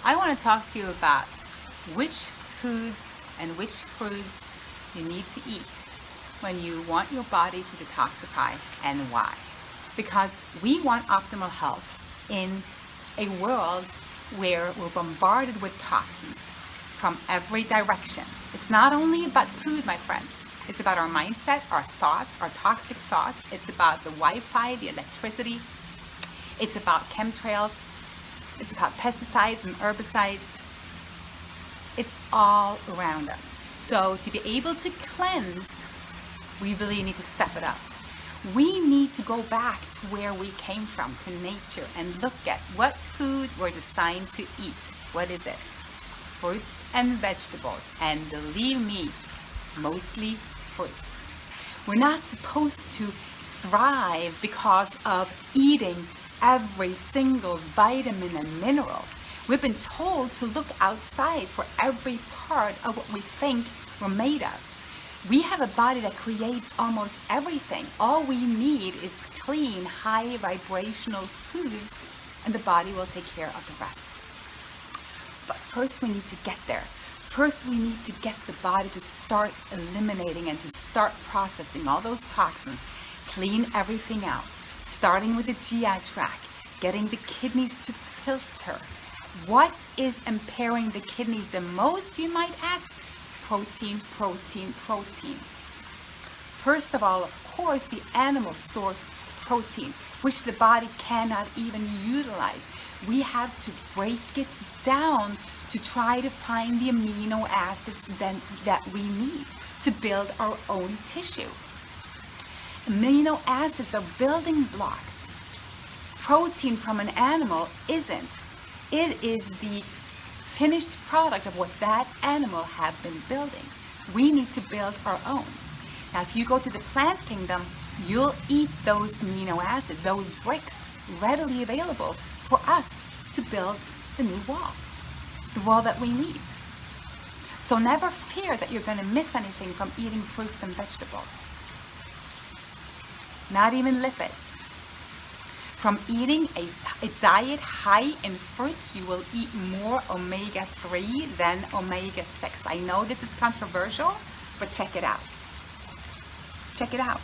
I want to talk to you about which foods and which fruits you need to eat when you want your body to detoxify and why. Because we want optimal health in a world where we're bombarded with toxins from every direction. It's not only about food, my friends. It's about our mindset, our thoughts, our toxic thoughts. It's about the Wi-Fi, the electricity. It's about chemtrails. It's about pesticides and herbicides. It's all around us. So to be able to cleanse, we really need to step it up. We need to go back to where we came from, to nature, and look at what food we're designed to eat. What is it? Fruits and vegetables. And believe me, mostly fruits. We're not supposed to thrive because of eating every single vitamin and mineral. We've been told to look outside for every part of what we think we're made of. We have a body that creates almost everything. All we need is clean, high vibrational foods, and the body will take care of the rest. But first we need to get there. First we need to get the body to start eliminating and to start processing all those toxins, clean everything out, starting with the GI tract, getting the kidneys to filter. What is impairing the kidneys the most, you might ask? Protein, protein, protein. First of all, of course, the animal source protein, which the body cannot even utilize. We have to break it down to try to find the amino acids that we need to build our own tissue. Amino acids are building blocks. Protein from an animal isn't. It is the finished product of what that animal have been building. We need to build our own. Now, if you go to the plant kingdom, you'll eat those amino acids, those bricks readily available for us to build the new wall, the wall that we need. So never fear that you're going to miss anything from eating fruits and vegetables. Not even lipids. From eating a diet high in fruits, you will eat more omega-3 than omega-6. I know this is controversial, but check it out. Check it out.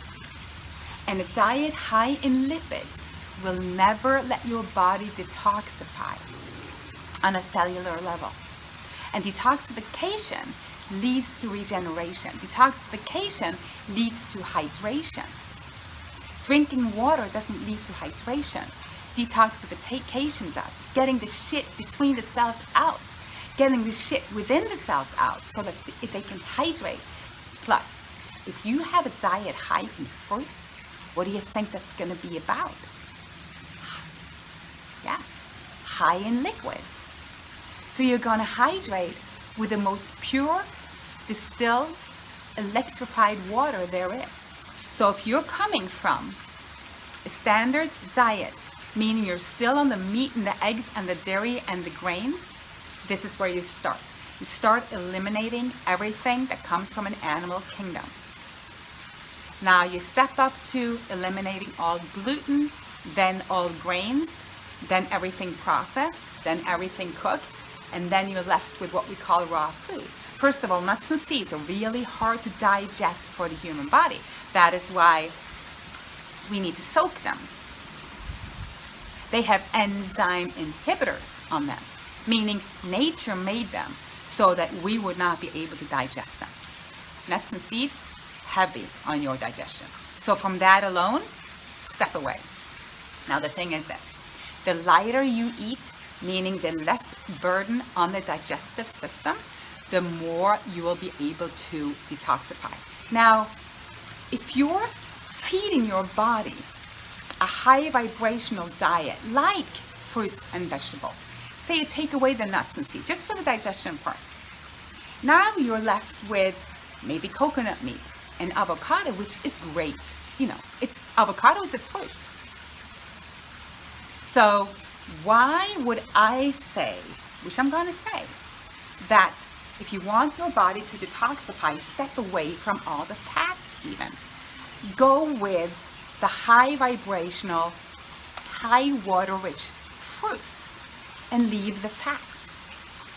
And a diet high in lipids will never let your body detoxify on a cellular level. And detoxification leads to regeneration. Detoxification leads to hydration. Drinking water doesn't lead to hydration. Detoxification does. Getting the shit between the cells out. Getting the shit within the cells out so that they can hydrate. Plus, if you have a diet high in fruits, what do you think that's going to be about? Yeah, high in liquid. So you're going to hydrate with the most pure, distilled, electrified water there is. So if you're coming from a standard diet, meaning you're still on the meat and the eggs and the dairy and the grains, this is where you start. You start eliminating everything that comes from an animal kingdom. Now you step up to eliminating all gluten, then all grains, then everything processed, then everything cooked, and then you're left with what we call raw food. First of all, nuts and seeds are really hard to digest for the human body. That is why we need to soak them. They have enzyme inhibitors on them, meaning nature made them so that we would not be able to digest them. Nuts and seeds, heavy on your digestion. So from that alone, step away. Now the thing is this, the lighter you eat, meaning the less burden on the digestive system, the more you will be able to detoxify. Now, if you're feeding your body a high vibrational diet like fruits and vegetables, say you take away the nuts and seeds, just for the digestion part. Now you're left with maybe coconut meat and avocado, which is great. You know, avocado is a fruit. So why would I say, which I'm going to say, that if you want your body to detoxify, step away from all the fats even. Go with the high vibrational, high water rich fruits and leave the fats.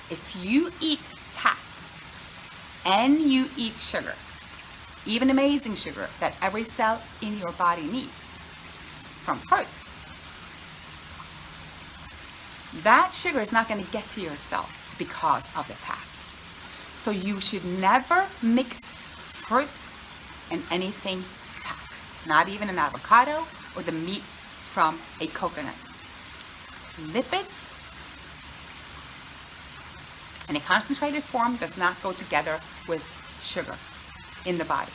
if you eat fat and you eat sugar, even amazing sugar that every cell in your body needs from fruit, that sugar is not going to get to your cells because of the fat. So you should never mix fruit and anything fat, not even an avocado or the meat from a coconut. Lipids in a concentrated form does not go together with sugar in the body.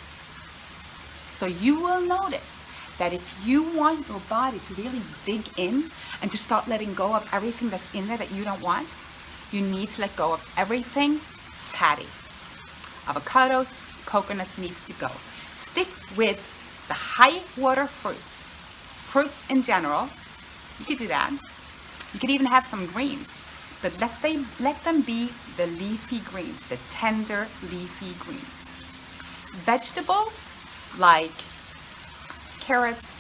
So you will notice that if you want your body to really dig in and to start letting go of everything that's in there that you don't want, you need to let go of everything fatty. Avocados, coconuts needs to go. Stick with the high water fruits. Fruits in general, you could do that. You could even have some greens, but let them be the leafy greens, the tender leafy greens. Vegetables like carrots,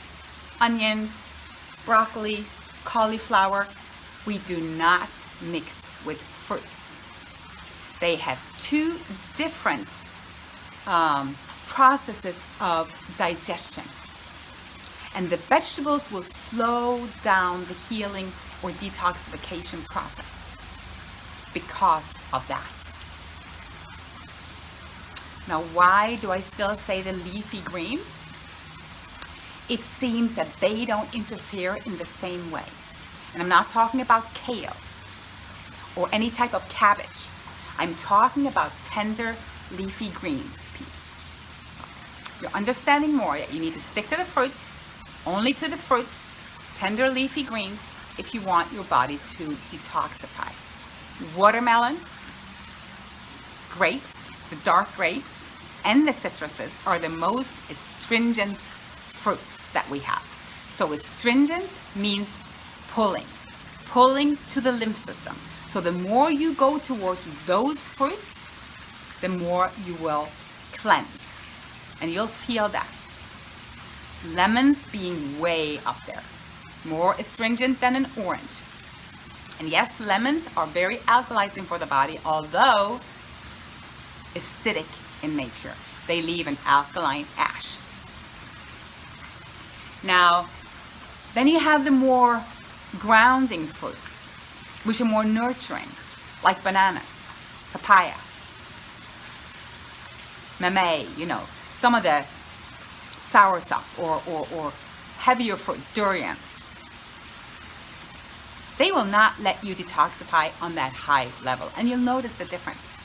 onions, broccoli, cauliflower, we do not mix with fruit. They have two different processes of digestion. And the vegetables will slow down the healing or detoxification process because of that. Now, why do I still say the leafy greens? It seems that they don't interfere in the same way. And I'm not talking about kale or any type of cabbage. I'm talking about tender leafy greens, peeps. You're understanding more that you need to stick to the fruits, only to the fruits, tender leafy greens, if you want your body to detoxify. Watermelon, grapes, the dark grapes, and the citruses are the most astringent fruits that we have. So astringent means pulling to the lymph system. So the more you go towards those fruits, the more you will cleanse. And you'll feel that. Lemons being way up there, more astringent than an orange. And yes, lemons are very alkalizing for the body, although acidic in nature. They leave an alkaline ash. Now, then you have the more grounding fruits, which are more nurturing, like bananas, papaya, mamey, some of the soursop or heavier fruit, durian. They will not let you detoxify on that high level, and you'll notice the difference.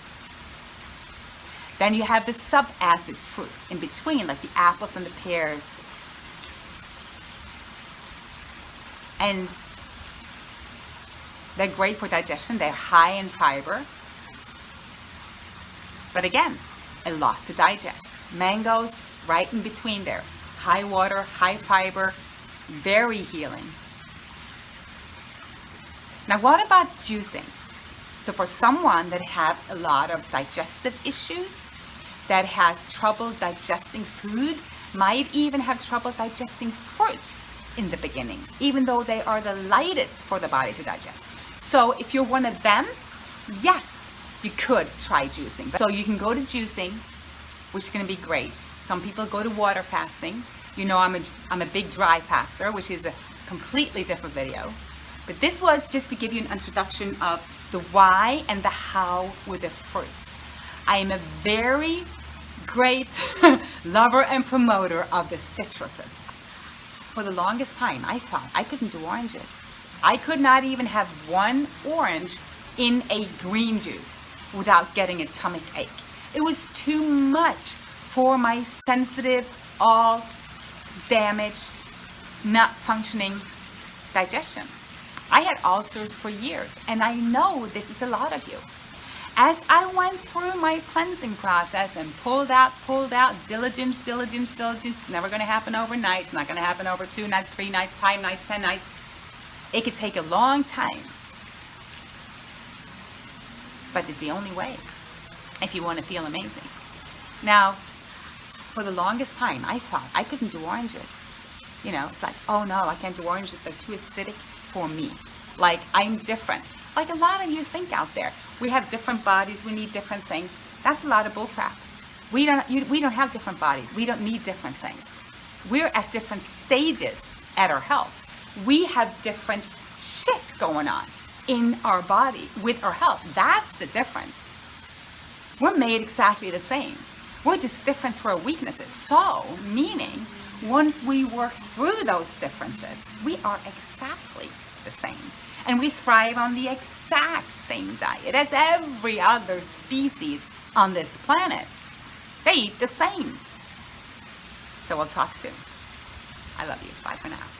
Then you have the sub-acid fruits in between, like the apples and the pears. And they're great for digestion. They're high in fiber. But again, a lot to digest. Mangoes, right in between there. High water, high fiber, very healing. Now, what about juicing? So for someone that have a lot of digestive issues, that has trouble digesting food, might even have trouble digesting fruits in the beginning, even though they are the lightest for the body to digest. So if you're one of them, yes, you could try juicing. So you can go to juicing, which is going to be great. Some people go to water fasting. I'm a big dry faster, which is a completely different video. But this was just to give you an introduction of the why and the how with the fruits. I am a very great lover and promoter of the citruses. For the longest time, I thought I couldn't do oranges. I could not even have one orange in a green juice without getting a stomach ache. It was too much for my sensitive, all damaged, not functioning digestion. I had ulcers for years, and I know this is a lot of you. As I went through my cleansing process and pulled out, diligence, never going to happen overnight. It's not going to happen over 2 nights, 3 nights, 5 nights, 10 nights. It could take a long time. But it's the only way if you want to feel amazing. Now, for the longest time, I thought I couldn't do oranges. It's like, oh no, I can't do oranges. They're too acidic for me. Like, I'm different. like a lot of you think out there. We have different bodies, we need different things. That's a lot of bullcrap. We don't have different bodies. We don't need different things. We're at different stages at our health. We have different shit going on in our body with our health. That's the difference. We're made exactly the same. We're just different for our weaknesses. So, meaning, once we work through those differences, we are exactly the same. And we thrive on the exact same diet as every other species on this planet. They eat the same. So we'll talk soon. I love you. Bye for now.